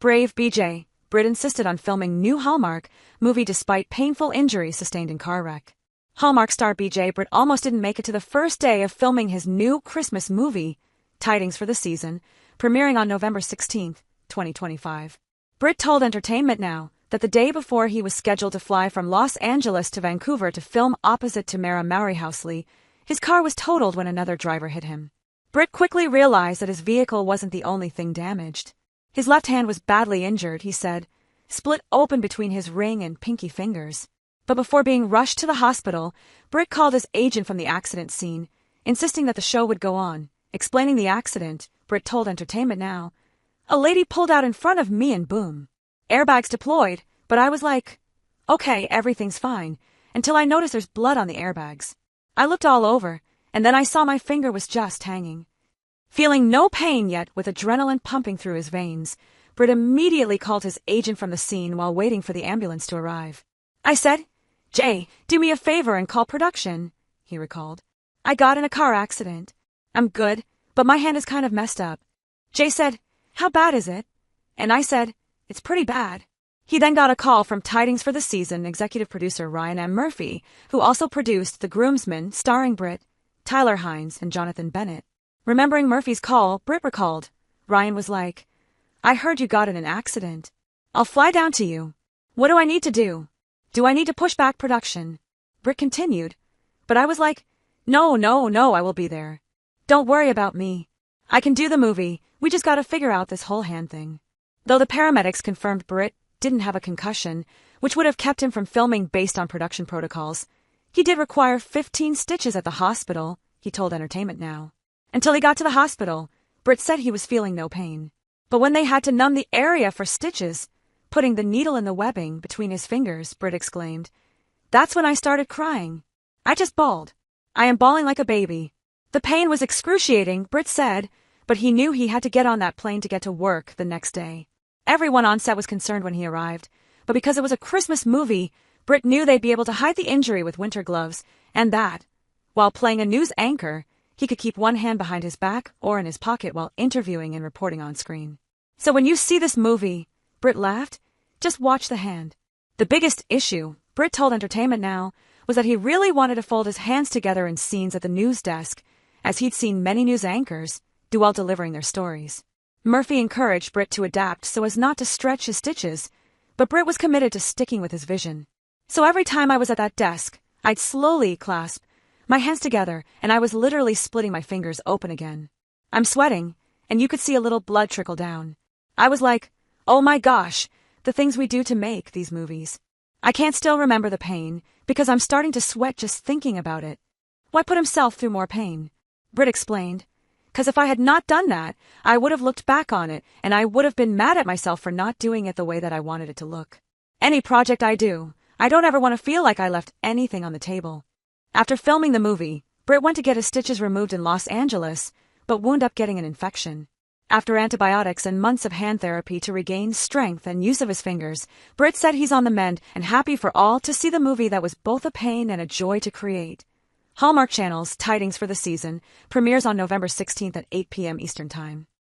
Brave BJ, Britt insisted on filming new Hallmark movie despite painful injuries sustained in car wreck. Hallmark star BJ Britt almost didn't make it to the first day of filming his new Christmas movie, Tidings for the Season, premiering on November 16, 2025. Britt told Entertainment Now that the day before he was scheduled to fly from Los Angeles to Vancouver to film opposite Tamara Mowry-Housley, his car was totaled when another driver hit him. Britt quickly realized that his vehicle wasn't the only thing damaged. His left hand was badly injured, he said, split open between his ring and pinky fingers. But before being rushed to the hospital, Britt called his agent from the accident scene, insisting that the show would go on. Explaining the accident, Britt told Entertainment Now, "A lady pulled out in front of me and boom. Airbags deployed, but I was like, okay, everything's fine, until I noticed there's blood on the airbags. I looked all over, and then I saw my finger was just hanging." Feeling no pain yet with adrenaline pumping through his veins, Britt immediately called his agent from the scene while waiting for the ambulance to arrive. "I said, Jay, do me a favor and call production," he recalled. "I got in a car accident. I'm good, but my hand is kind of messed up." Jay said, "How bad is it?" And I said, "It's pretty bad." He then got a call from Tidings for the Season executive producer Ryan M. Murphy, who also produced The Groomsman starring Britt, Tyler Hines, and Jonathan Bennett. Remembering Murphy's call, Britt recalled, Ryan was like, "I heard you got in an accident. I'll fly down to you. What do I need to do? Do I need to push back production?" Britt continued, "But I was like, no, I will be there. Don't worry about me. I can do the movie, we just gotta figure out this whole hand thing." Though the paramedics confirmed Britt didn't have a concussion, which would have kept him from filming based on production protocols, he did require 15 stitches at the hospital, he told Entertainment Now. Until he got to the hospital, Britt said he was feeling no pain. But when they had to numb the area for stitches, putting the needle in the webbing between his fingers, Britt exclaimed, "That's when I started crying. I just bawled. I am bawling like a baby." The pain was excruciating, Britt said, but he knew he had to get on that plane to get to work the next day. Everyone on set was concerned when he arrived, but because it was a Christmas movie, Britt knew they'd be able to hide the injury with winter gloves, and that, while playing a news anchor, he could keep one hand behind his back or in his pocket while interviewing and reporting on screen. "So when you see this movie," Britt laughed, "just watch the hand." The biggest issue, Britt told Entertainment Now, was that he really wanted to fold his hands together in scenes at the news desk, as he'd seen many news anchors do while delivering their stories. Murphy encouraged Britt to adapt so as not to stretch his stitches, but Britt was committed to sticking with his vision. "So every time I was at that desk, I'd slowly clasp my hands together, and I was literally splitting my fingers open again. I'm sweating, and you could see a little blood trickle down. I was like, oh my gosh, the things we do to make these movies. I can't still remember the pain, because I'm starting to sweat just thinking about it." Why put himself through more pain? Britt explained, "'Cause if I had not done that, I would have looked back on it, and I would have been mad at myself for not doing it the way that I wanted it to look. Any project I do, I don't ever want to feel like I left anything on the table." After filming the movie, Britt went to get his stitches removed in Los Angeles, but wound up getting an infection. After antibiotics and months of hand therapy to regain strength and use of his fingers, Britt said he's on the mend and happy for all to see the movie that was both a pain and a joy to create. Hallmark Channel's Tidings for the Season premieres on November 16th at 8 p.m. Eastern Time.